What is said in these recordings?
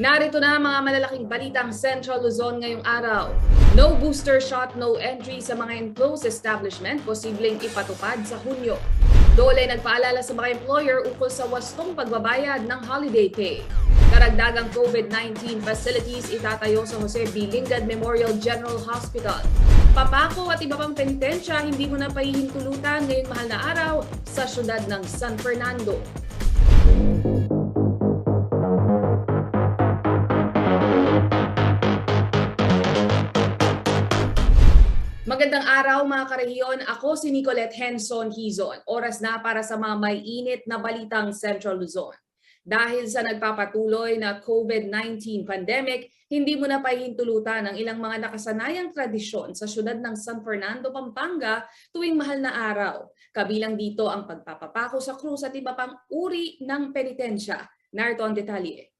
Narito na mga malalaking balitang Central Luzon ngayong araw. No booster shot, no entry sa mga enclosed establishment, posibleng ipatupad sa Hunyo. Dole nagpaalala sa mga employer ukol sa wastong pagbabayad ng holiday pay. Karagdagang COVID-19 facilities itatayo sa Jose B. Lingad Memorial General Hospital. Papako at iba pang penitensya hindi mo na pahihintulutan ngayong mahal na araw sa syudad ng San Fernando. Magandang araw mga karehiyon, ako si Nicolette Henson Hizon. Oras na para sa mga may init na balitang Central Luzon. Dahil sa nagpapatuloy na COVID-19 pandemic, hindi mo na pahihintulutan ang ilang mga nakasanayang tradisyon sa syudad ng San Fernando, Pampanga tuwing mahal na araw. Kabilang dito ang pagpapapako sa krus at iba pang uri ng penitensya. Narito ang detalye.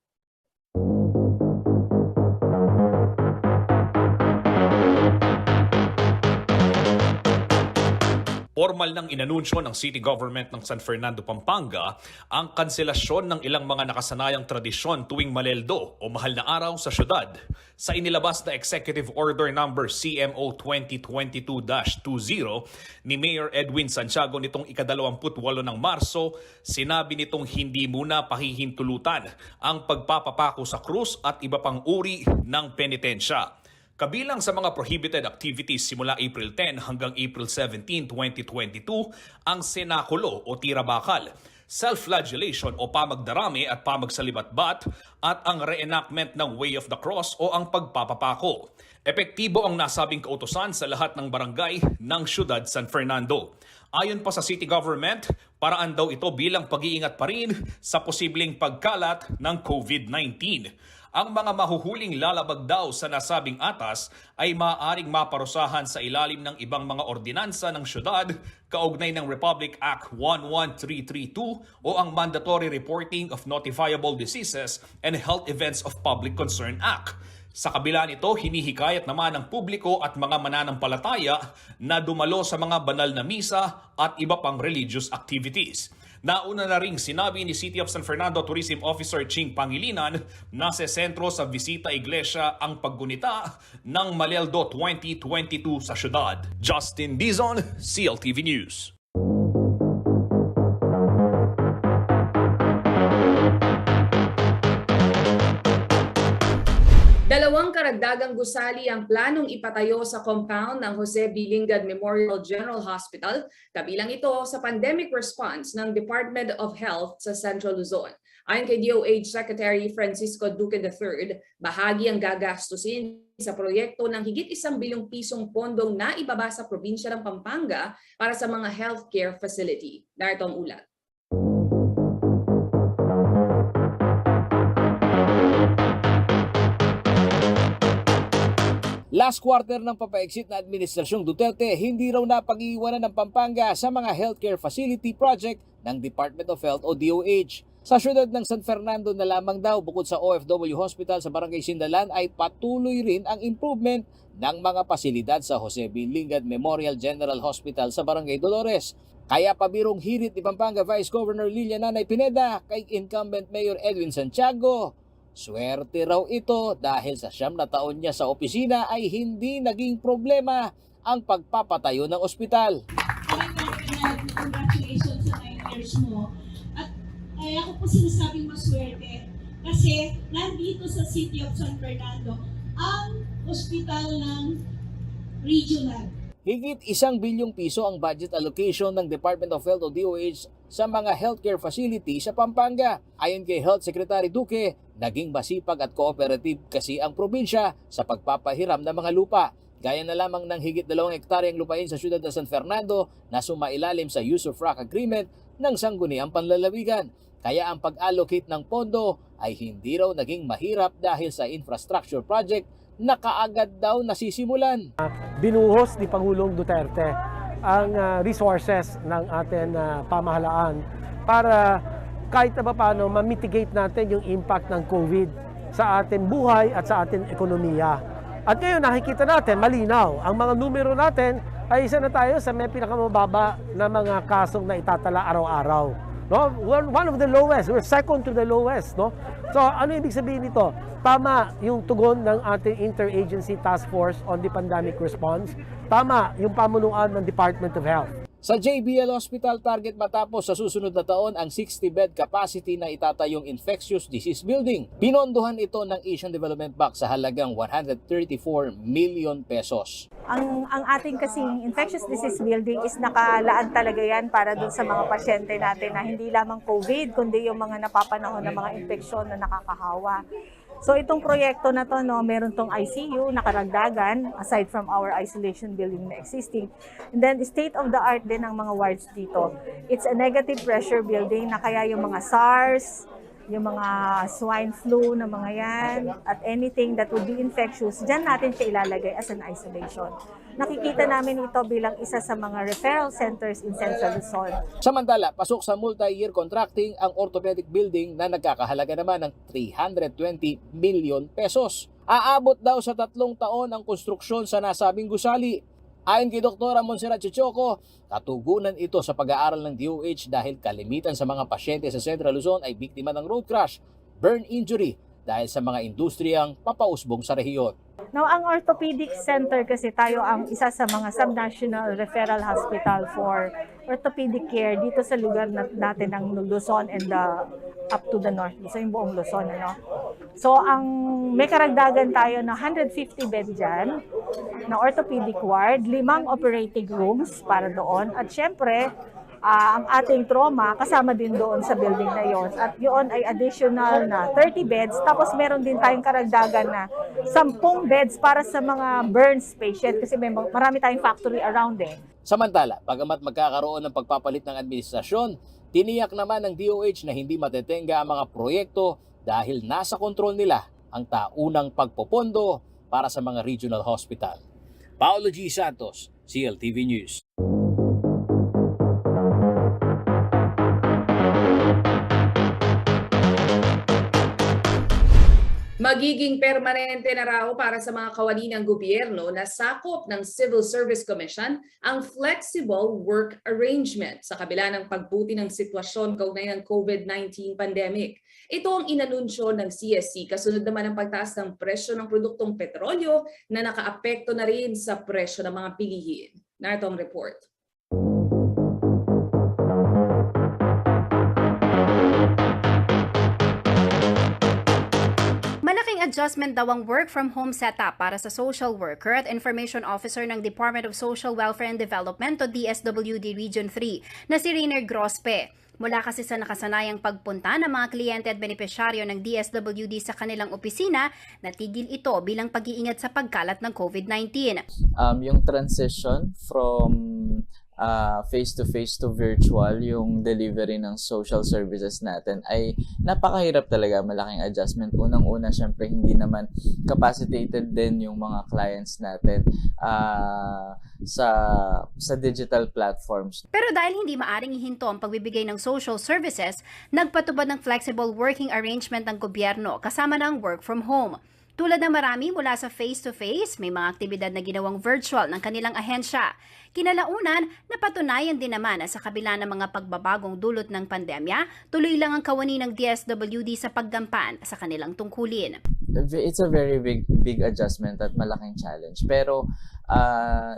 Formal nang inanunsyo ng City Government ng San Fernando, Pampanga ang kanselasyon ng ilang mga nakasanayang tradisyon tuwing Maleldo o mahal na araw sa syudad. Sa inilabas na Executive Order No. CMO 2022-20 ni Mayor Edwin Santiago nitong ika-28 ng Marso, sinabi nitong hindi muna pahihintulutan ang pagpapapako sa krus at iba pang uri ng penitensya. Kabilang sa mga prohibited activities simula April 10 hanggang April 17, 2022, ang senakulo o tira-bakal, self-flagellation o pamagdarami at pamagsalibat-bat, at ang reenactment ng Way of the Cross o ang pagpapapako. Epektibo ang nasabing kautusan sa lahat ng barangay ng siyudad San Fernando. Ayon pa sa City Government, paraan daw ito bilang pag-iingat pa rin sa posibleng pagkalat ng COVID-19. Ang mga mahuhuling lalabag daw sa nasabing atas ay maaaring maparusahan sa ilalim ng ibang mga ordinansa ng syudad kaugnay ng Republic Act 11332 o ang Mandatory Reporting of Notifiable Diseases and Health Events of Public Concern Act. Sa kabila nito, hinihikayat naman ng publiko at mga mananampalataya na dumalo sa mga banal na misa at iba pang religious activities. Nauna na ring sinabi ni City of San Fernando Tourism Officer Ching Pangilinan na sa sentro sa Visita Iglesia ang paggunita ng Maleldo 2022 sa syudad. Justin Dizon, CLTV News. Dalawang karagdagang gusali ang planong ipatayo sa compound ng Jose B. Lingad Memorial General Hospital, kabilang ito sa pandemic response ng Department of Health sa Central Luzon. Ayon kay DOH Secretary Francisco Duque III, bahagi ang gagastusin sa proyekto ng higit 1 bilyong pisong pondong na ibaba sa probinsya ng Pampanga para sa mga healthcare facility. Narito ang ulat. Last quarter ng papaexit na Administrasyong Duterte, hindi raw napag-iiwanan ng Pampanga sa mga healthcare facility project ng Department of Health o DOH. Sa syudad ng San Fernando na lamang daw, bukod sa OFW Hospital sa Barangay Sindalan, ay patuloy rin ang improvement ng mga pasilidad sa Jose B. Lingad Memorial General Hospital sa Barangay Dolores. Kaya pabirong hirit ni Pampanga Vice Governor Lilian Nanay Pineda kay incumbent Mayor Edwin Santiago. Swerte raw ito dahil sa 9 na taon niya sa opisina ay hindi naging problema ang pagpapatayo ng ospital. Congratulations sa 9 years mo. At ako po sinasabing maswerte kasi nandito sa City of San Fernando ang ospital ng regional. Higit 1 bilyong piso ang budget allocation ng Department of Health o DOH sa mga healthcare facility sa Pampanga. Ayon kay Health Secretary Duque, naging masipag at cooperative kasi ang probinsya sa pagpapahiram ng mga lupa. Gaya na lamang ng higit 2 hektaryang lupain sa siyudad ng San Fernando na sumailalim sa use of rock agreement ng sangguniang panlalawigan. Kaya ang pag-allocate ng pondo ay hindi raw naging mahirap dahil sa infrastructure project na kaagad daw nasisimulan. Binuhos ni Pangulong Duterte ang resources ng ating pamahalaan para kahit na paano ma-mitigate natin yung impact ng COVID sa ating buhay at sa ating ekonomiya. At ngayon nakikita natin, malinaw, ang mga numero natin ay isa na tayo sa may pinakamababa na mga kasong na itatala araw-araw. No? One of the lowest. We're second to the lowest. No? So ano ibig sabihin nito? Tama yung tugon ng ating Interagency Task Force on the Pandemic Response. Tama yung pamunuan ng Department of Health. Sa JBL Hospital, target matapos sa susunod na taon ang 60-bed capacity na itatayong infectious disease building. Pinondohan ito ng Asian Development Bank sa halagang 134 million pesos. Ang ating kasing infectious disease building is nakalaan talaga yan para dun sa mga pasyente natin na hindi lamang COVID, kundi yung mga napapanahon ng mga infeksyon na nakakahawa. So itong proyekto na to, no, meron tong ICU na karagdagan aside from our isolation building na existing. And then state of the art din ang mga wards dito. It's a negative pressure building na kaya yung mga SARS, yung mga swine flu na mga yan, at anything that would be infectious, dyan natin siya ilalagay as an isolation. Nakikita namin ito bilang isa sa mga referral centers in Central Luzon. Samantala, pasok sa multi-year contracting ang orthopedic building na nagkakahalaga naman ng 320 million pesos. Aabot daw sa 3 taon ang konstruksyon sa nasabing gusali. Ayon kay Dr. Monserrat Chichoco, katugunan ito sa pag-aaral ng DOH dahil kalimitan sa mga pasyente sa Central Luzon ay biktima ng road crash, burn injury dahil sa mga industriyang papausbong sa rehiyon. Now, ang orthopedic center kasi tayo ang isa sa mga subnational referral hospital for orthopedic care dito sa lugar natin ng Luzon and up to the north, so yung buong Luzon. Ano? So, may karagdagan tayo na 150 bed dyan na orthopedic ward, 5 operating rooms para doon, at syempre, ang ating trauma kasama din doon sa building na yon. At yun ay additional na 30 beds. Tapos meron din tayong karagdagan na 10 beds para sa mga burns patient kasi marami tayong factory around eh. Samantala, bagamat magkakaroon ng pagpapalit ng administrasyon, tiniyak naman ng DOH na hindi matetenga ang mga proyekto dahil nasa kontrol nila ang taunang pagpopondo para sa mga regional hospital. Paolo G. Santos, CLTV News. Magiging permanente na raw para sa mga kawani ng gobyerno na sakop ng Civil Service Commission ang flexible work arrangement sa kabila ng pagbuti ng sitwasyon kaugnay ng COVID-19 pandemic. Ito ang inanunsyo ng CSC kasunod naman ng pagtaas ng presyo ng produktong petrolyo na nakaapekto na rin sa presyo ng mga bilihin. Narito ang report. Malaking adjustment daw ang work from home setup para sa social worker at information officer ng Department of Social Welfare and Development o DSWD Region 3 na si Rainer Grospe. Mula kasi sa nakasanayang pagpunta ng mga kliyente at benepisyaryo ng DSWD sa kanilang opisina, natigil ito bilang pag-iingat sa pagkalat ng COVID-19. Yung transition from face-to-face to virtual, yung delivery ng social services natin ay napakahirap talaga, malaking adjustment. Unang-una, syempre, hindi naman capacitated din yung mga clients natin sa digital platforms. Pero dahil hindi maaring ihinto ang pagbibigay ng social services, nagpatubad ng flexible working arrangement ng gobyerno kasama ng work from home. Tulad ng marami mula sa face-to-face, may mga aktibidad na ginawang virtual ng kanilang ahensya. Kinalaunan, napatunayan din naman na sa kabila ng mga pagbabagong dulot ng pandemya, tuloy lang ang kawani ng DSWD sa paggampan sa kanilang tungkulin. It's a very big adjustment at malaking challenge. Pero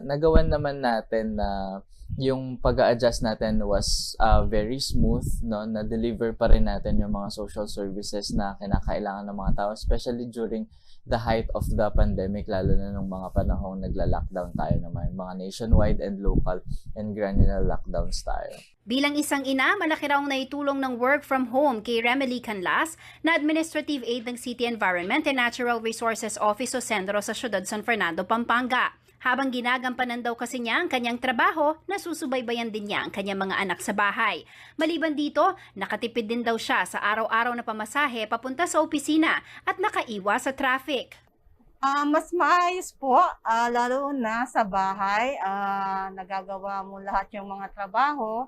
nagawan naman natin na yung pag-a-adjust natin was very smooth, no? Na-deliver pa rin natin yung mga social services na kinakailangan ng mga tao, especially during the height of the pandemic, lalo na nung mga panahong nagla-lockdown tayo naman, mga nationwide and local and granular lockdowns tayo. Bilang isang ina, malaki raw naitulong ng work from home kay Remely Canlas na Administrative Aid ng City Environment and Natural Resources Office o Sendro sa siyudad San Fernando, Pampanga. Habang ginagampanan daw kasi niya ang kanyang trabaho, nasusubaybayan din niya ang kanyang mga anak sa bahay. Maliban dito, nakatipid din daw siya sa araw-araw na pamasahe papunta sa opisina at nakaiwas sa traffic. Mas maayos po, lalo na sa bahay. Nagagawa mo lahat yung mga trabaho.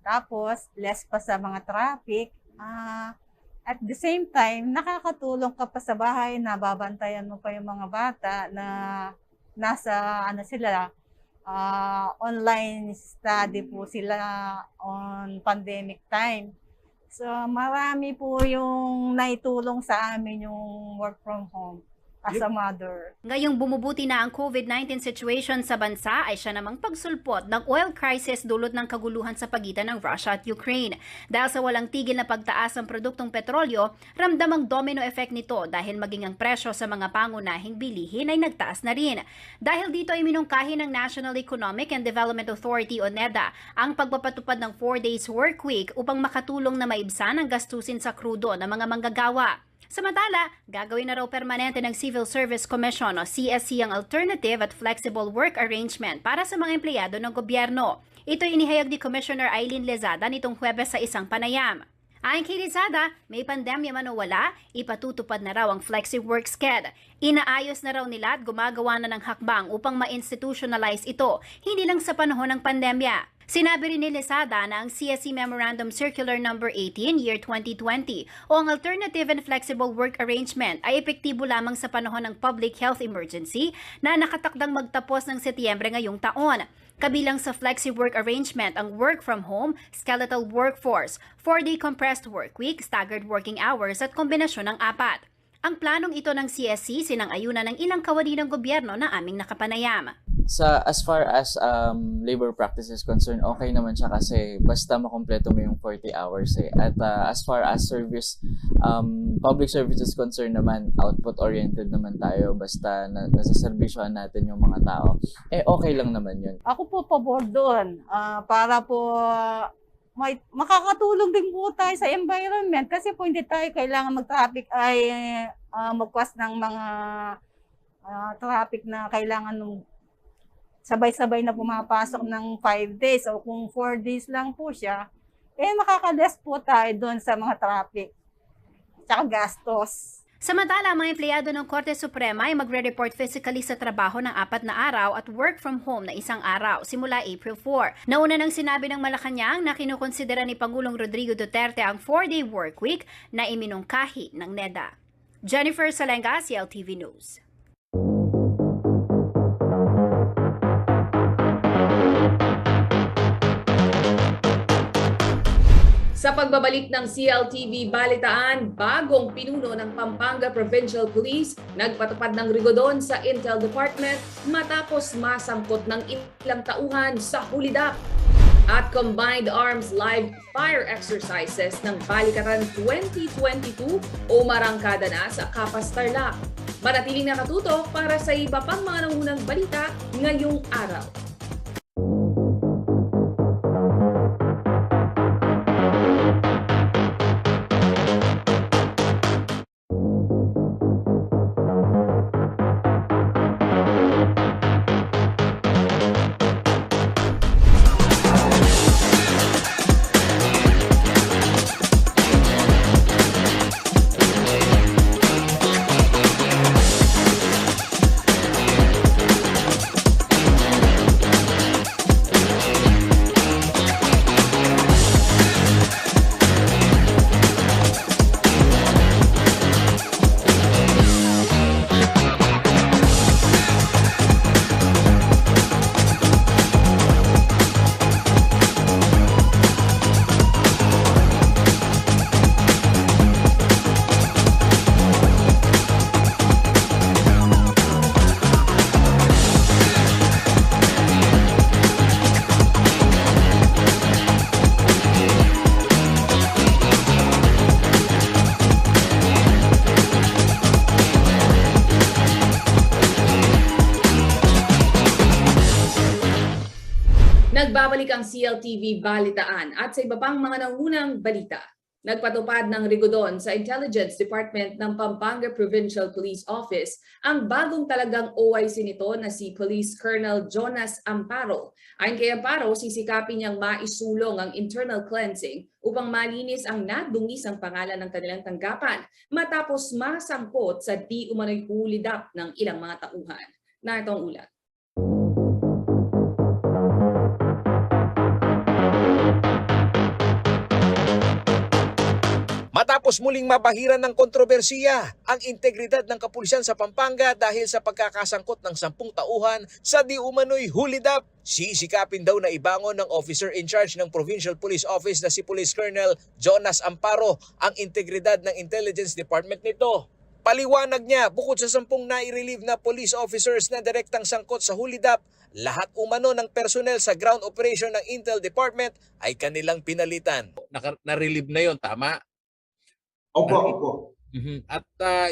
Tapos, less pa sa mga traffic. At the same time, nakakatulong ka pa sa bahay na babantayan mo pa yung mga bata na nasa online study po sila on pandemic time. So marami po yung naitulong sa amin yung work from home as a mother. Ngayong bumubuti na ang COVID-19 situation sa bansa ay siya namang pagsulpot ng oil crisis dulot ng kaguluhan sa pagitan ng Russia at Ukraine. Dahil sa walang tigil na pagtaas ng produktong petrolyo, ramdam ang domino effect nito dahil maging ang presyo sa mga pangunahing bilihin ay nagtaas na rin. Dahil dito ay minungkahi ng National Economic and Development Authority o NEDA ang pagpapatupad ng 4 days work week upang makatulong na maibsan ang gastusin sa krudo ng mga manggagawa. Samantala, gagawin na raw permanente ng Civil Service Commission o CSC ang alternative at flexible work arrangement para sa mga empleyado ng gobyerno. Ito'y inihayag ni Commissioner Eileen Lezada nitong Huwebes sa isang panayam. Ayon kay Lezada, may pandemya man o wala, ipatutupad na raw ang flexi work sched. Inaayos na raw nila at gumagawa na ng hakbang upang ma-institutionalize ito, hindi lang sa panahon ng pandemya. Sinabi rin ni Lezada na ang CSC Memorandum Circular No. 18, Year 2020 o ang Alternative and Flexible Work Arrangement ay epektibo lamang sa panahon ng public health emergency na nakatakdang magtapos ng Setyembre ngayong taon. Kabilang sa Flexi Work Arrangement ang work from home, skeletal workforce, 4-day compressed work week, staggered working hours at kombinasyon ng 4. Ang planong ito ng CSC sinang-ayunan ng ilang kawani ng gobyerno na aming nakapanayam. As far as labor practice is concerned, okay naman siya kasi basta makompleto mo yung 40 hours eh. At as far as public service is concerned naman, output-oriented naman tayo. Basta nasaservisyohan natin yung mga tao. Okay lang naman yun. Ako po pabor doon para po makakatulong din po tayo sa environment kasi po hindi tayo kailangan mag-traffic ay magkwas ng mga traffic na kailangan sabay-sabay na pumapasok ng 5 days o kung 4 days lang po siya, makaka-less po tayo doon sa mga traffic tsaka gastos. Samantala, ang mga empleyado ng Korte Suprema ay magre-report physically sa trabaho ng 4 na araw at work from home na 1 araw simula April 4. Nauna nang sinabi ng Malacanang na kinukonsidera ni Pangulong Rodrigo Duterte ang 4-day work week na iminungkahi ng NEDA. Jennifer Salenga, CLTV News. Sa pagbabalik ng CLTV Balitaan, bagong pinuno ng Pampanga Provincial Police nagpatupad ng rigodon sa Intel Department matapos masangkot ng ilang tauhan sa hulidap. At Combined Arms Live Fire Exercises ng Balikatan 2022 umarangkada na sa Capas Tarlac. Manatiling nakatutok para sa iba pang mga nangunang balita ngayong araw. Nagbabalik ang CLTV Balitaan at sa iba pang mga nangunang balita. Nagpatupad ng rigodon sa Intelligence Department ng Pampanga Provincial Police Office ang bagong talagang OIC nito na si Police Colonel Jonas Amparo. Ayon kay Amparo, sisikapin niyang maisulong ang internal cleansing upang malinis ang nadungis ang pangalan ng kanilang tanggapan matapos masangkot sa di umano'y hulidap ng ilang mga tauhan. Narito ang ulat. Matapos muling mabahiran ng kontrobersiya ang integridad ng kapulisan sa Pampanga dahil sa pagkakasangkot ng 10 tauhan sa di umano'y hulidap, sisikapin daw na ibangon ng officer in charge ng Provincial Police Office na si Police Colonel Jonas Amparo ang integridad ng Intelligence Department nito. Paliwanag niya, bukod sa 10 nai-relieve na police officers na direktang sangkot sa hulidap, lahat umano ng personnel sa ground operation ng Intel Department ay kanilang pinalitan. Na-relieve na yon, tama? Opo. At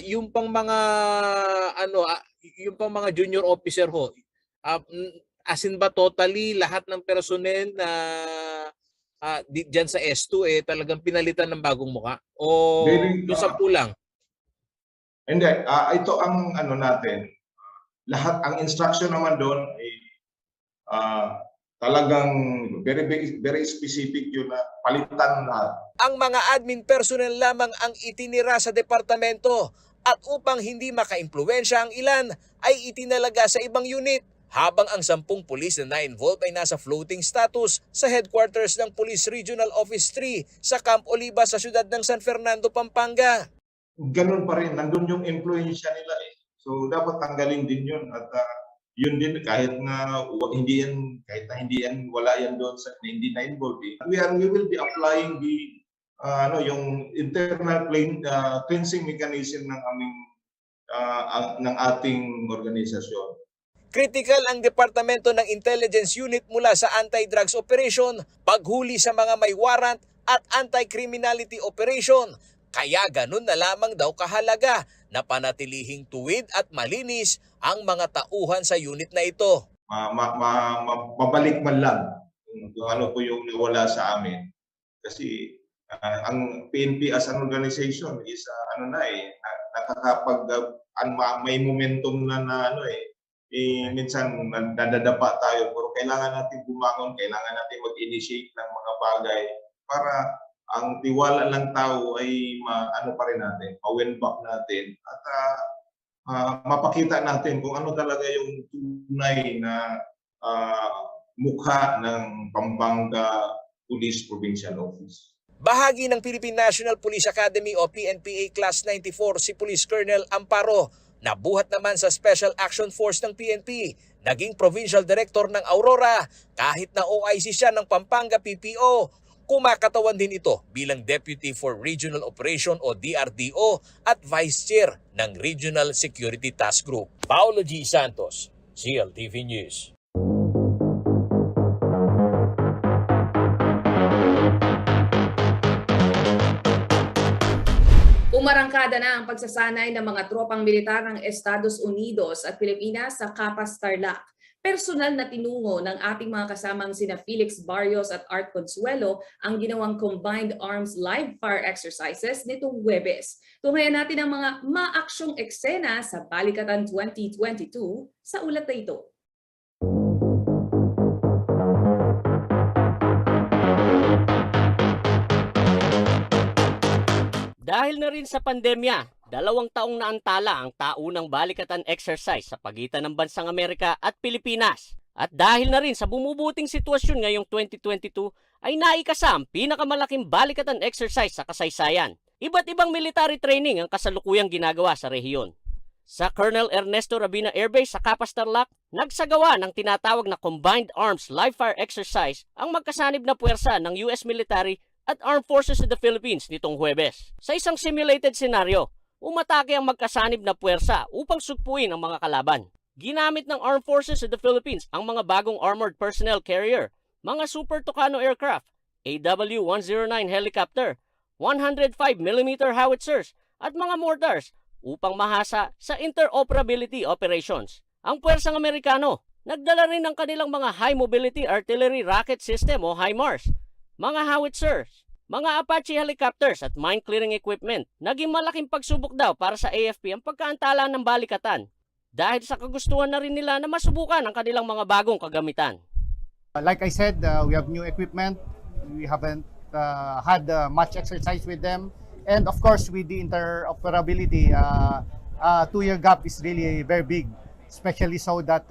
yung pang mga yung pang mga junior officer ho, as in ba totally lahat ng personnel na diyan sa S2 talagang pinalitan ng bagong muka o doon sa pulang? Hindi, ito ang natin. Lahat ang instruction naman doon ay talagang very specific yun na palitan lahat. Ang mga admin personnel lamang ang itinira sa departamento at upang hindi makaimpluwensya ang ilan ay itinalaga sa ibang unit habang ang 10 pulis na na-involve ay nasa floating status sa headquarters ng Police Regional Office 3 sa Camp Oliva sa siyudad ng San Fernando, Pampanga. Ganun pa rin, nandun yung influensya nila eh. So dapat tanggalin din yun at yun din kahit na hindi yan wala yan doon sa hindi na involved eh. We will be applying the yung internal cleansing mechanism ng ating organisasyon. Kritikal ang Departamento ng Intelligence Unit mula sa Anti-Drugs Operation, paghuli sa mga may warrant at Anti-Criminality Operation. Kaya ganun na lamang daw kahalaga na panatilihing tuwid at malinis ang mga tauhan sa unit na ito. Mabalik man lang kung ano po yung nawala sa amin. Kasi ang PNP as an organization is nakakapag may momentum na minsan nadadapa tayo pero kailangan natin bumangon, kailangan natin mag-initiate ng mga bagay para ang tiwala ng tao ay pa rin natin, ma-win back natin at mapakita natin kung ano talaga yung tunay na mukha ng Pampanga Police Provincial Office. Bahagi ng Philippine National Police Academy o PNPA Class 94 si Police Colonel Amparo. Nabuhat naman sa Special Action Force ng PNP. Naging Provincial Director ng Aurora kahit na OIC siya ng Pampanga PPO. Kumakatawan din ito bilang Deputy for Regional Operation o DRDO at Vice Chair ng Regional Security Task Group. Paolo G. Santos, CLTV News. Umarangkada na ang pagsasanay ng mga tropang militar ng Estados Unidos at Pilipinas sa Capas Tarlac. Personal na tinungo ng ating mga kasamang sina Felix Barrios at Art Consuelo ang ginawang Combined Arms Live Fire Exercises nitong Huwebes. Tunghayan natin ang mga maaksyong eksena sa Balikatan 2022 sa ulat na ito. Dahil na rin sa pandemya, 2 taong naantala ang taunang balikatan exercise sa pagitan ng bansang Amerika at Pilipinas. At dahil na rin sa bumubuting sitwasyon ngayong 2022, ay naikasa ang pinakamalaking balikatan exercise sa kasaysayan. Iba't ibang military training ang kasalukuyang ginagawa sa rehiyon. Sa Colonel Ernesto Rabina Air Base sa Capas Tarlac, nagsagawa ng tinatawag na Combined Arms Live Fire Exercise ang magkasanib na puwersa ng US military at Armed Forces of the Philippines nitong Huwebes. Sa isang simulated scenario, umatake ang magkasanib na puwersa upang sugpuin ang mga kalaban. Ginamit ng Armed Forces of the Philippines ang mga bagong armored personnel carrier, mga Super Tucano aircraft, AW-109 helicopter, 105mm howitzers at mga mortars upang mahasa sa interoperability operations. Ang puwersang Amerikano, nagdala rin ng kanilang mga High Mobility Artillery Rocket System o HIMARS, mga howitzers, mga Apache helicopters at mine clearing equipment. Naging malaking pagsubok daw para sa AFP ang pagkaantala ng balikatan dahil sa kagustuhan na rin nila na masubukan ang kanilang mga bagong kagamitan. Like I said, we have new equipment. We haven't had much exercise with them. And of course, with the interoperability, 2-year gap is really very big, especially so that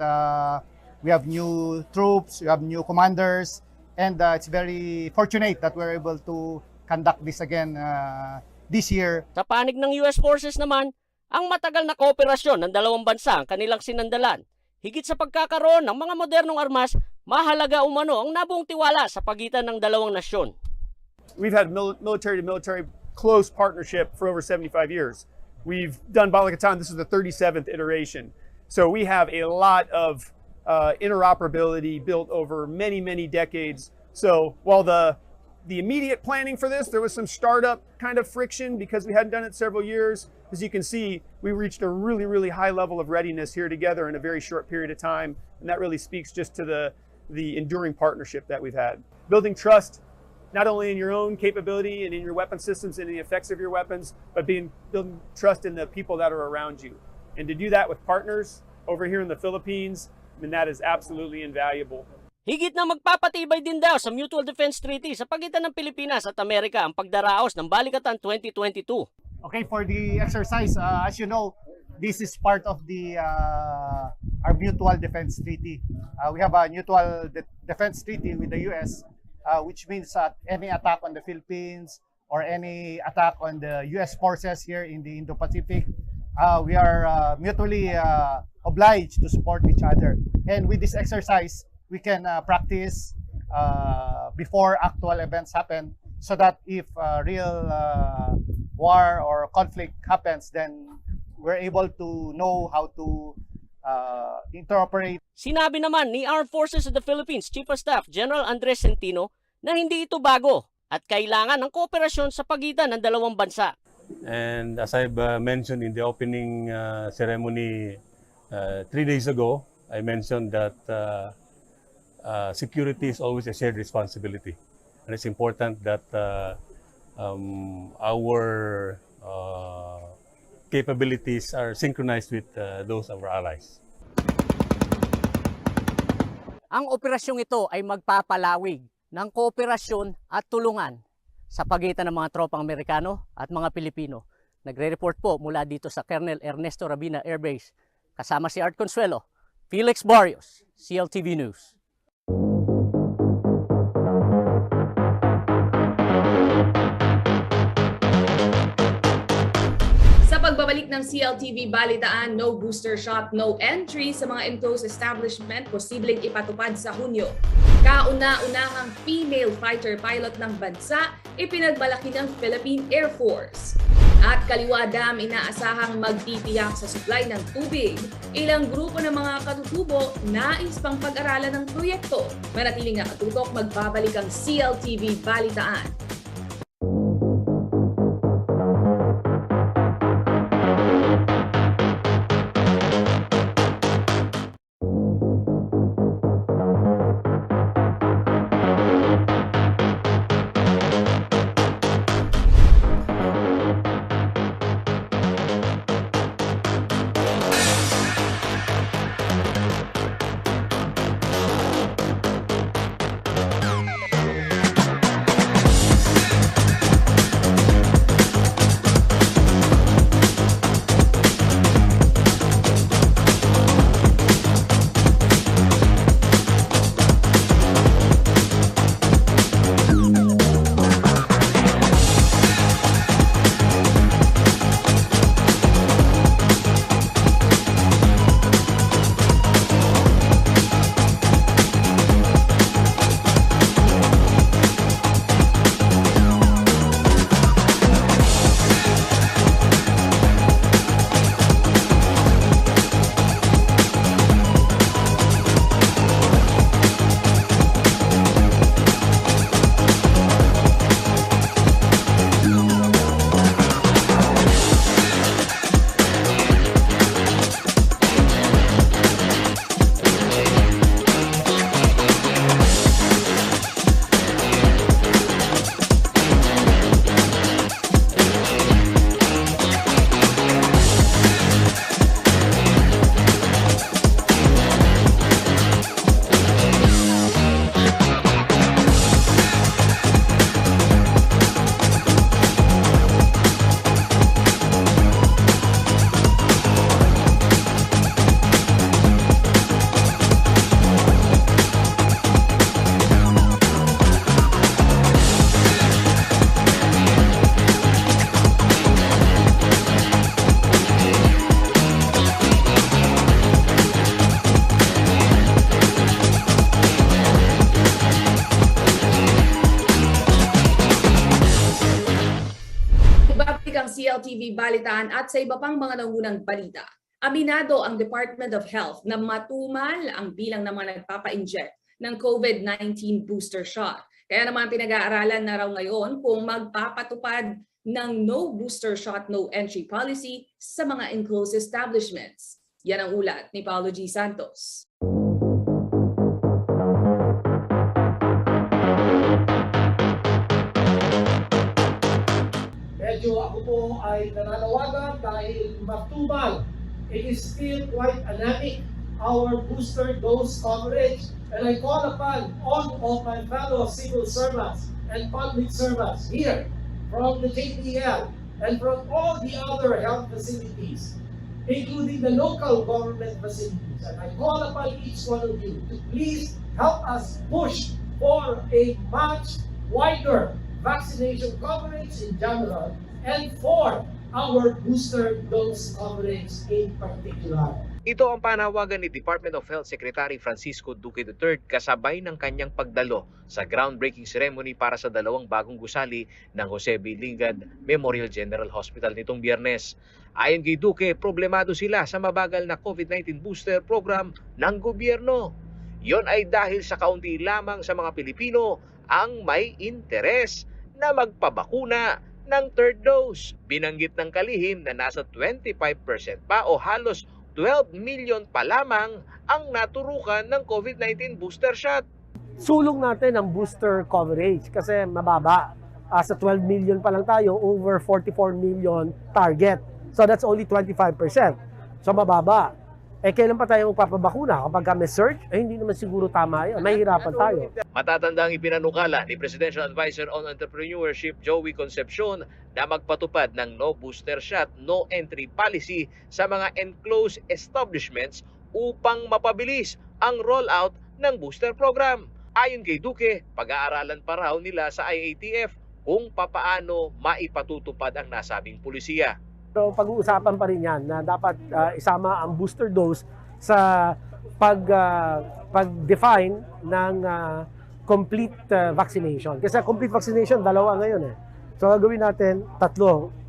we have new troops, we have new commanders, and it's very fortunate that we're able to conduct this again this year. Sa panig ng US Forces naman, ang matagal na kooperasyon ng dalawang bansa ang kanilang sinandalan. Higit sa pagkakaroon ng mga modernong armas, mahalaga umano ang nabuong tiwala sa pagitan ng dalawang nasyon. We've had military-to-military close partnership for over 75 years. We've done Balikatan, this is the 37th iteration. So we have a lot of interoperability built over many, many decades. So while the immediate planning for this, there was some startup kind of friction because we hadn't done it several years. As you can see, we reached a really, really high level of readiness here together in a very short period of time. And that really speaks just to the enduring partnership that we've had. Building trust, not only in your own capability and in your weapon systems and in the effects of your weapons, but building trust in the people that are around you. And to do that with partners over here in the Philippines, I mean, that is absolutely invaluable. Higit na magpapatibay din daw sa Mutual Defense Treaty sa pagitan ng Pilipinas at Amerika ang pagdaraos ng Balikatan 2022. Okay, for the exercise, as you know, this is part of the our Mutual Defense Treaty. We have a Mutual Defense Treaty with the US, which means that any attack on the Philippines or any attack on the US forces here in the Indo-Pacific, we are mutually obliged to support each other. And with this exercise, we can practice before actual events happen, so that if real war or conflict happens, then we're able to know how to interoperate. Sinabi naman ni Armed Forces of the Philippines Chief of Staff General Andres Centino na hindi ito bago at kailangan ng kooperasyon sa pagitan ng dalawang bansa. And as I've mentioned in the opening ceremony 3 days ago, I mentioned that security is always a shared responsibility. And it's important that our capabilities are synchronized with those of our allies. Ang operasyong ito ay magpapalawig ng kooperasyon at tulungan sa pagitan ng mga tropang Amerikano at mga Pilipino. Nagre-report po mula dito sa Colonel Ernesto Rabina Air Base. Kasama si Art Consuelo, Felix Barrios, CLTV News. Sa pagbabalik ng CLTV Balitaan, no booster shot, no entry sa mga enclosed establishment posibleng ipatupad sa Hunyo. Kauna-unahang female fighter pilot ng bansa, ipinagmalaki ng Philippine Air Force. At Kaliwa Dam inaasahang magtitiyak sa supply ng tubig. Ilang grupo ng mga katutubo nais pang pag-aralan ng proyekto. Manatiling nakatutok, magbabalik ang CLTV Balitaan. CLTV Balitaan at sa iba pang mga nangunang balita. Aminado ang Department of Health na matumal ang bilang ng mga nagpapa-inject ng COVID-19 booster shot. Kaya naman pinag-aaralan na raw ngayon kung magpapatupad ng no booster shot, no entry policy sa mga enclosed establishments. Yan ang ulat ni Paolo G. Santos. Medyo ako po ay nananawagan dahil matumal. It is still quite anemic, our booster dose coverage. And I call upon all of my fellow civil servants and public servants here from the JPL and from all the other health facilities, including the local government facilities. And I call upon each one of you to please help us push for a much wider vaccination coverage in general and for our booster dose coverage in particular. Ito ang panawagan ni Department of Health Secretary Francisco Duque III kasabay ng kanyang pagdalo sa groundbreaking ceremony para sa dalawang bagong gusali ng Jose B. Lingad Memorial General Hospital nitong Biyernes. Ayon kay Duque, problemado sila sa mabagal na COVID-19 booster program ng gobyerno. Yon ay dahil sa kaunti lamang sa mga Pilipino ang may interes na magpabakuna ng third dose. Binanggit ng kalihim na nasa 25% pa o halos 12 million pa lamang ang naturukan ng COVID-19 booster shot. Sulong natin ang booster coverage kasi mababa. Sa 12 million pa lang tayo, over 44 million target. So that's only 25%. So mababa. Kailan pa tayo magpapabakuna? Kapag may surge, hindi naman siguro tama yun. Mahirapan tayo. Matatandang ipinanukala ni Presidential Advisor on Entrepreneurship Joey Concepcion na magpatupad ng no booster shot, no entry policy sa mga enclosed establishments upang mapabilis ang rollout ng booster program. Ayon kay Duque, pag-aaralan pa raw nila sa IATF kung papaano maipatutupad ang nasabing pulisiya. Pero pag-uusapan pa rin yan na dapat isama ang booster dose sa pag-define ng complete vaccination. Kasi complete vaccination, dalawa ngayon eh. So gagawin natin 3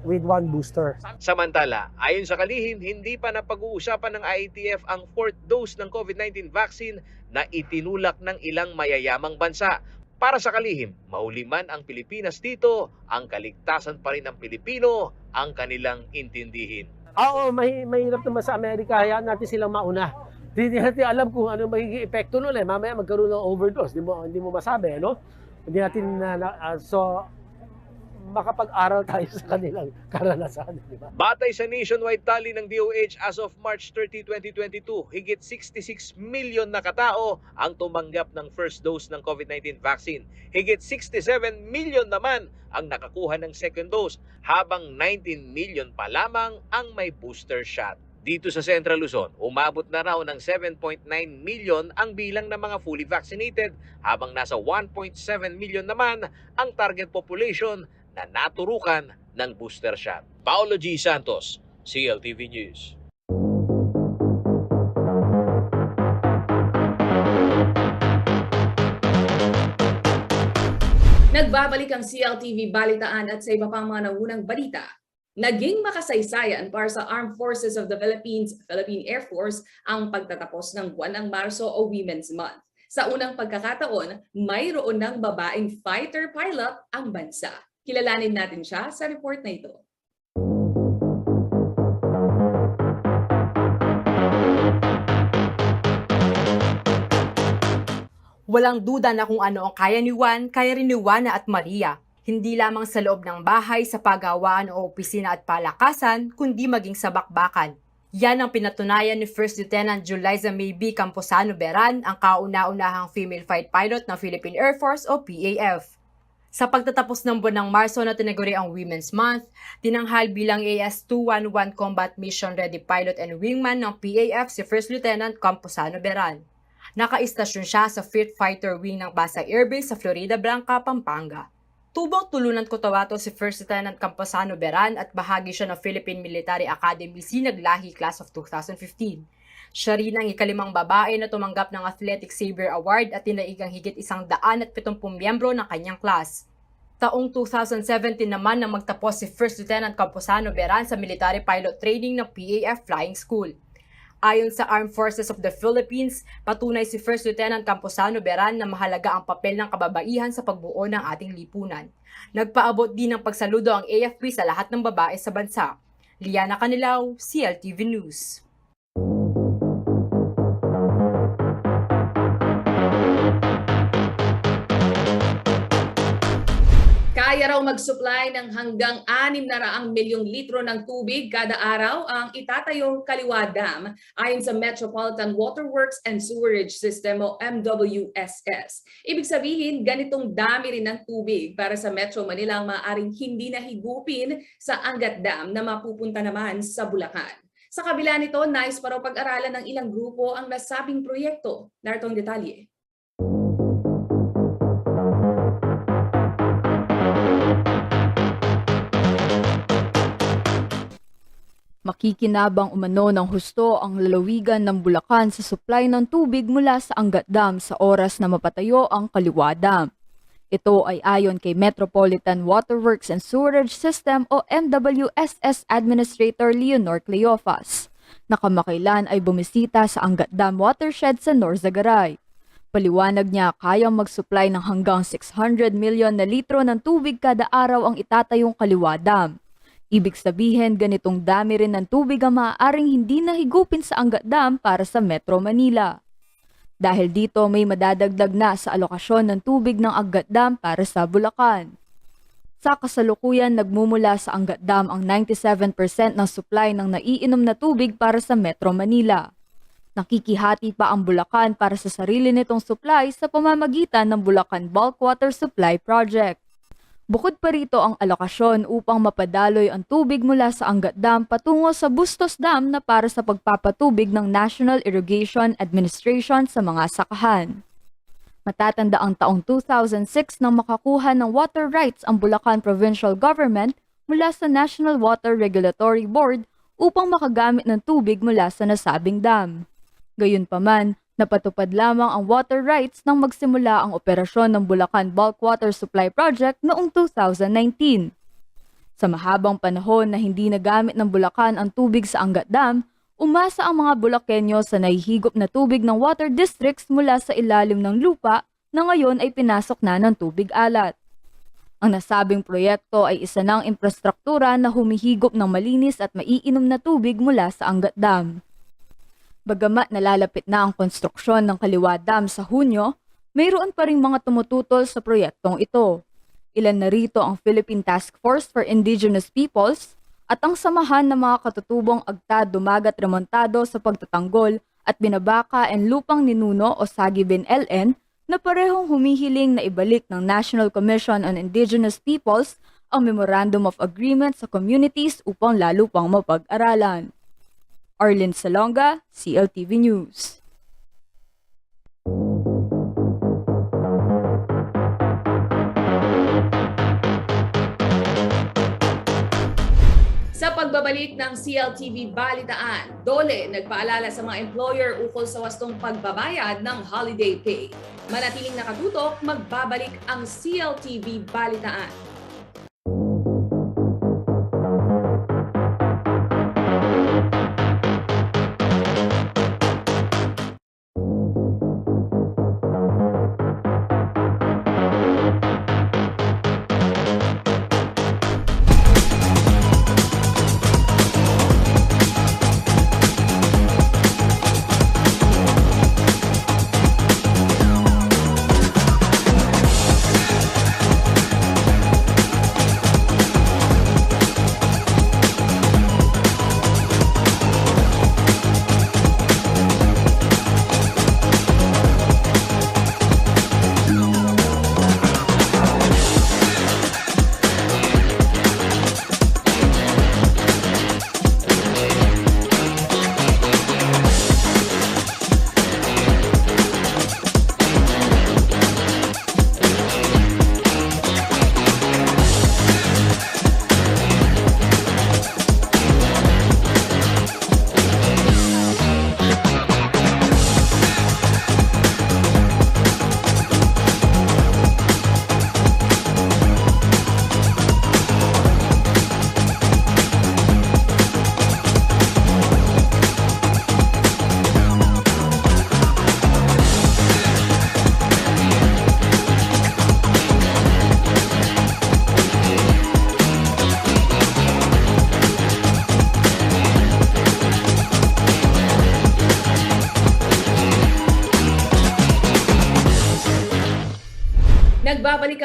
with 1 booster. Samantala, ayon sa kalihim, hindi pa napag-uusapan ng IATF ang 4th dose ng COVID-19 vaccine na itinulak ng ilang mayayamang bansa. Para sa kalihim, mahuli man ang Pilipinas dito, ang kaligtasan pa rin ng Pilipino ang kanilang intindihin. Oo, mahirap naman sa Amerika, hayaan natin silang mauna. Hindi natin alam kung ano magiging epekto nun eh. Mamaya magkaroon ng overdose, hindi mo masabi, no? Hindi natin, so makapag-aral tayo sa kanilang karanasan, di ba? Batay sa nationwide tally ng DOH as of March 30, 2022, higit 66 million na katao ang tumanggap ng first dose ng COVID-19 vaccine. Higit 67 million naman ang nakakuha ng second dose, habang 19 million pa lamang ang may booster shot. Dito sa Central Luzon, umabot na raw ng 7.9 million ang bilang ng mga fully vaccinated, habang nasa 1.7 million naman ang target population na naturukan ng booster shot. Paolo G. Santos, CLTV News. Nagbabalik ang CLTV Balitaan at sa iba pang mga nangunang balita. Naging makasaysayan para sa Armed Forces of the Philippines, Philippine Air Force, ang pagtatapos ng buwan ng Marso o Women's Month. Sa unang pagkakataon, mayroon ng babaeng fighter pilot ang bansa. Kilalanin natin siya sa report na ito. Walang duda na kung ano ang kaya ni Juan, kaya rin ni Juana at Maria. Hindi lamang sa loob ng bahay, sa pagawaan o opisina at palakasan, kundi maging sa bakbakan. Yan ang pinatunayan ni First Lieutenant Juliza May B. Camposano Beran, ang kauna-unahang female fight pilot ng Philippine Air Force o PAF. Sa pagtatapos ng buwan ng Marso na tinaguri ang Women's Month, tinanghal bilang AS-211 Combat Mission Ready Pilot and Wingman ng PAF si First Lieutenant Camposano Beran. Nakaistasyon siya sa 5th Fighter Wing ng Pasay Air Base sa Florida Blanca, Pampanga. Tubong tulunan Cotabato si First Lieutenant Camposano Beran at bahagi siya ng Philippine Military Academy Sinaglahi Class of 2015. Siya rin ang ikalimang babae na tumanggap ng Athletic Saber Award at tinaigang higit 170 miyembro ng kanyang class. Taong 2017 naman nang magtapos si First Lieutenant Camposano Beran sa military pilot training ng PAF Flying School. Ayon sa Armed Forces of the Philippines, patunay si First Lieutenant Camposano Beran na mahalaga ang papel ng kababaihan sa pagbuo ng ating lipunan. Nagpaabot din ng pagsaludo ang AFP sa lahat ng babae sa bansa. Liana Canilaw, CLTV News. Kaya raw mag-supply ng hanggang 600 milyong litro ng tubig kada araw ang itatayong Kaliwa Dam ayon sa Metropolitan Water Works and Sewerage System o MWSS. Ibig sabihin, ganitong dami rin ng tubig para sa Metro Manila ang maaaring hindi nahigupin sa Angat Dam na mapupunta naman sa Bulacan. Sa kabila nito, nais pa raw pag-aralan ng ilang grupo ang nasabing proyekto. Narito ang detalye. Makikinabang umano ng husto ang lalawigan ng Bulacan sa supply ng tubig mula sa Angat Dam sa oras na mapatayo ang Kaliwa Dam. Ito ay ayon kay Metropolitan Water Works and Sewerage System o MWSS Administrator Leonor Cleofas, na kamakailan ay bumisita sa Angat Dam watershed sa Norzagaray. Paliwanag niya kayang mag-supply ng hanggang 600 milyon na litro ng tubig kada araw ang itatayong Kaliwa Dam. Ibig sabihin, ganitong dami rin ng tubig ang maaaring hindi nahigupin sa Angat Dam para sa Metro Manila. Dahil dito, may madadagdag na sa alokasyon ng tubig ng Angat Dam para sa Bulacan. Sa kasalukuyan, nagmumula sa Angat Dam ang 97% ng supply ng naiinom na tubig para sa Metro Manila. Nakikihati pa ang Bulacan para sa sarili nitong supply sa pamamagitan ng Bulacan Bulk Water Supply Project. Bukod pa rito ang alokasyon upang mapadaloy ang tubig mula sa Angat Dam patungo sa Bustos Dam na para sa pagpapatubig ng National Irrigation Administration sa mga sakahan. Matatanda ang taong 2006 nang makakuha ng water rights ang Bulacan Provincial Government mula sa National Water Regulatory Board upang makagamit ng tubig mula sa nasabing dam. Gayunpaman, napatupad lamang ang water rights nang magsimula ang operasyon ng Bulacan Bulk Water Supply Project noong 2019. Sa mahabang panahon na hindi nagamit ng Bulacan ang tubig sa Angat Dam, umasa ang mga Bulakenyo sa nahihigop na tubig ng water districts mula sa ilalim ng lupa na ngayon ay pinasok na ng tubig alat. Ang nasabing proyekto ay isa ng infrastruktura na humihigop ng malinis at maiinom na tubig mula sa Angat Dam. Bagamat nalalapit na ang konstruksyon ng Kaliwa Dam sa Hunyo, mayroon pa ring mga tumututol sa proyektong ito. Ilan na rito ang Philippine Task Force for Indigenous Peoples at ang samahan ng mga katutubong Agtad Dumagat Remontado sa pagtatanggol at Binabaka and Lupang Ninuno o Sagibin LN na parehong humihiling na ibalik ng National Commission on Indigenous Peoples ang Memorandum of Agreement sa communities upang lalo pang mapag-aralan. Arlene Salonga, CLTV News. Sa pagbabalik ng CLTV Balitaan, DOLE nagpaalala sa mga employer ukol sa wastong pagbabayad ng holiday pay. Manatiling nakatutok, magbabalik ang CLTV Balitaan.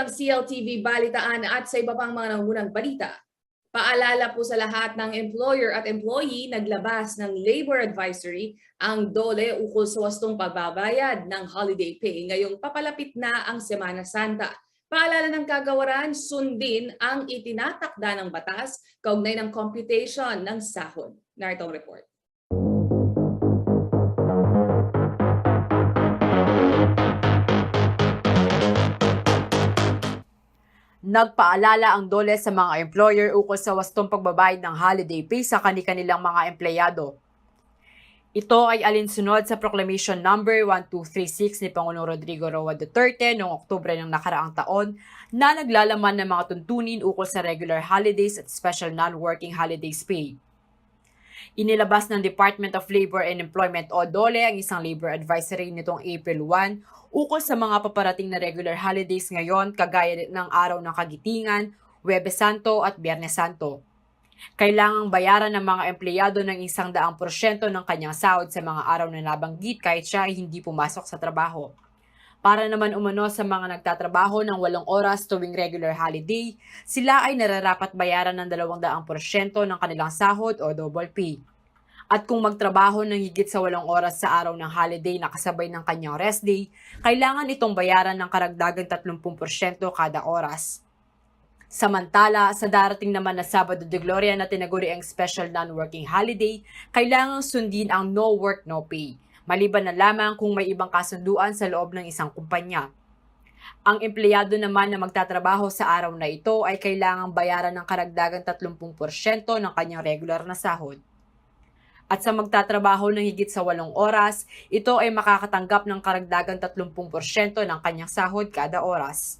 ang CLTV Balitaan at sa iba pang mga nangunang balita. Paalala po sa lahat ng employer at employee, naglabas ng labor advisory ang DOLE ukol sa wastong pagbabayad ng holiday pay ngayong papalapit na ang Semana Santa. Paalala ng kagawaran, sundin ang itinatakda ng batas kaugnay ng computation ng sahod. Narito ang report. Nagpaalala ang DOLE sa mga employer ukol sa wastong pagbabayad ng holiday pay sa kani-kanilang mga empleyado. Ito ay alinsunod sa Proclamation Number 1236 ni Pangulong Rodrigo Roa Duterte noong Oktubre ng nakaraang taon na naglalaman ng mga tuntunin ukol sa regular holidays at special non-working holidays pay. Inilabas ng Department of Labor and Employment o DOLE ang isang labor advisory nitong April 1 ukol sa mga paparating na regular holidays ngayon kagaya ng Araw ng Kagitingan, Huwebes Santo at Biyernes Santo. Kailangang bayaran ng mga empleyado ng 100% ng kanyang sahod sa mga araw na nabanggit kahit siya ay hindi pumasok sa trabaho. Para naman umano sa mga nagtatrabaho ng 8 oras tuwing regular holiday, sila ay nararapat bayaran ng 200% ng kanilang sahod o double pay. At kung magtrabaho ng higit sa 8 oras sa araw ng holiday na kasabay ng kanyang rest day, kailangan itong bayaran ng karagdagang 30% kada oras. Samantala, sa darating naman na Sabado de Gloria na tinaguri ang special non-working holiday, kailangang sundin ang no work, no pay, maliban na lamang kung may ibang kasunduan sa loob ng isang kumpanya. Ang empleyado naman na magtatrabaho sa araw na ito ay kailangang bayaran ng karagdagang 30% ng kanyang regular na sahod. At sa magtatrabaho ng higit sa 8 oras, ito ay makakatanggap ng karagdagang 30% ng kanyang sahod kada oras.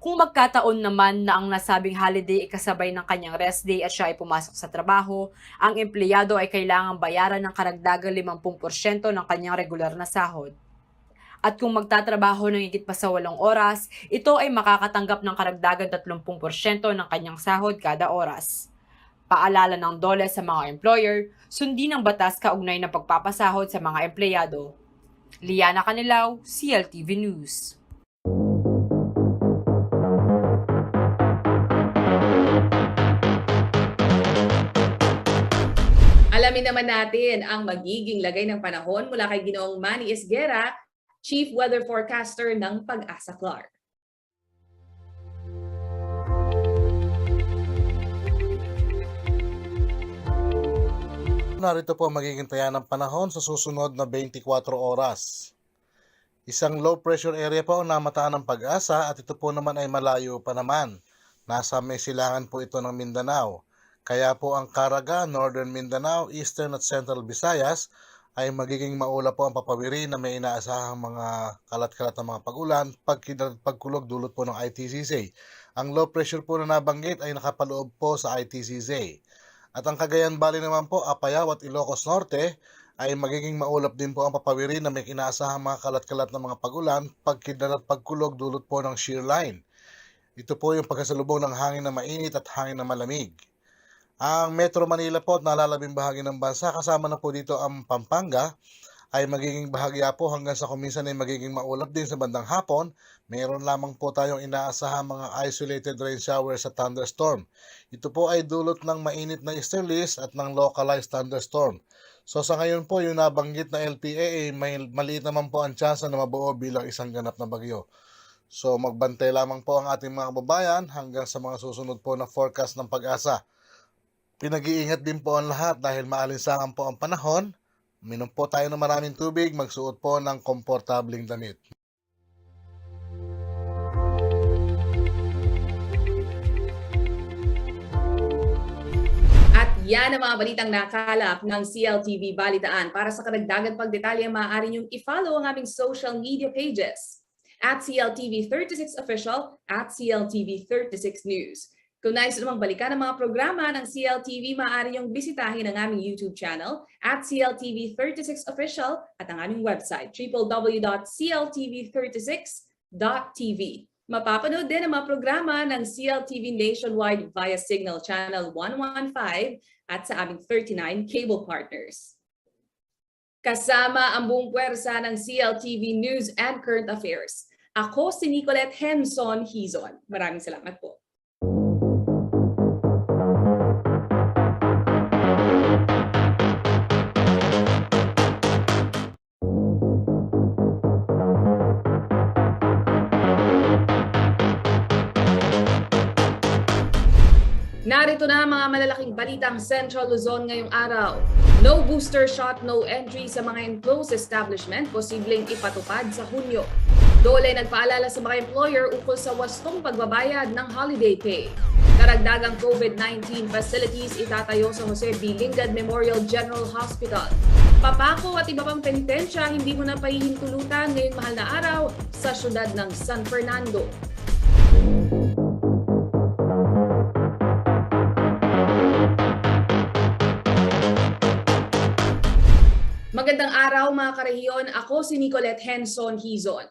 Kung magkataon naman na ang nasabing holiday ay kasabay ng kanyang rest day at siya ay pumasok sa trabaho, ang empleyado ay kailangang bayaran ng karagdagang 50% ng kanyang regular na sahod. At kung magtatrabaho ng higit pa sa 8 oras, ito ay makakatanggap ng karagdagang 30% ng kanyang sahod kada oras. Paalala ng DOLE sa mga employer, sundin ang batas kaugnay ng pagpapasahod sa mga empleyado. Liana Canilaw, CLTV News. Alamin naman natin ang magiging lagay ng panahon mula kay Ginoong Manny Esguera, Chief Weather Forecaster ng Pag-asa Clark. Narito po magiging taya ng panahon sa susunod na 24 oras. Isang low pressure area po ang namataan ng Pag-asa at ito po naman ay malayo pa naman. Nasa may silangan po ito ng Mindanao. Kaya po ang Caraga, Northern Mindanao, Eastern at Central Visayas ay magiging maula po ang papawiri na may inaasahang mga kalat-kalat na mga pag-ulan, pagkulog dulot po ng ITCZ. Ang low pressure po na nabanggit ay nakapaloob po sa ITCZ. At ang Cagayan Valley naman po, Apayao at Ilocos Norte ay magiging maulap din po ang papawiri na may inaasahang mga kalat-kalat na mga pag-ulan, pagkidlat at pagkulog dulot po ng shear line. Ito po yung pagkasalubong ng hangin na mainit at hangin na malamig. Ang Metro Manila po at nalalabing bahagi ng bansa, kasama na po dito ang Pampanga, ay magiging bahagya po hanggang sa kuminsan ay magiging maulap din sa bandang hapon. Mayroon lamang po tayong inaasahang mga isolated rain showers at thunderstorm. Ito po ay dulot ng mainit na easterlies at ng localized thunderstorm. So sa ngayon po, yung nabanggit na LPA ay may maliit naman po ang tsansa na mabuo bilang isang ganap na bagyo. So magbantay lamang po ang ating mga kababayan hanggang sa mga susunod po na forecast ng Pag-asa. Pinag-iingat din po ang lahat dahil maalinsangan po ang panahon. Minom po tayo ng maraming tubig, magsuot po ng komportabling damit. At yan ang mga balitang nakalap ng CLTV Balitaan. Para sa karagdagan pagdetalye, maaari niyong i-follow ang aming social media pages at CLTV36 Official at CLTV36 News. Kung nais namang balikan ang mga programa ng CLTV, maaari niyong bisitahin ang aming YouTube channel at CLTV36 Official at ang aming website, www.cltv36.tv. Mapapanood din ang mga programa ng CLTV nationwide via Signal Channel 115 at sa aming 39 cable partners. Kasama ang buong puwersa ng CLTV News and Current Affairs. Ako si Nicolette Henson Hizon. Maraming salamat po. Narito na mga malalaking balitang Central Luzon ngayong araw. No booster shot, no entry sa mga enclosed establishment, posibleng ipatupad sa Hunyo. Dole nagpaalala sa mga employer ukol sa wastong pagbabayad ng holiday pay. Karagdagang COVID-19 facilities itatayo sa Jose B. Lingad Memorial General Hospital. Papako at iba pang penitensya hindi mo na pahihintulutan ngayong mahal na araw sa syudad ng San Fernando. Magandang araw mga karehiyon, ako si Nicolette Henson Hizon.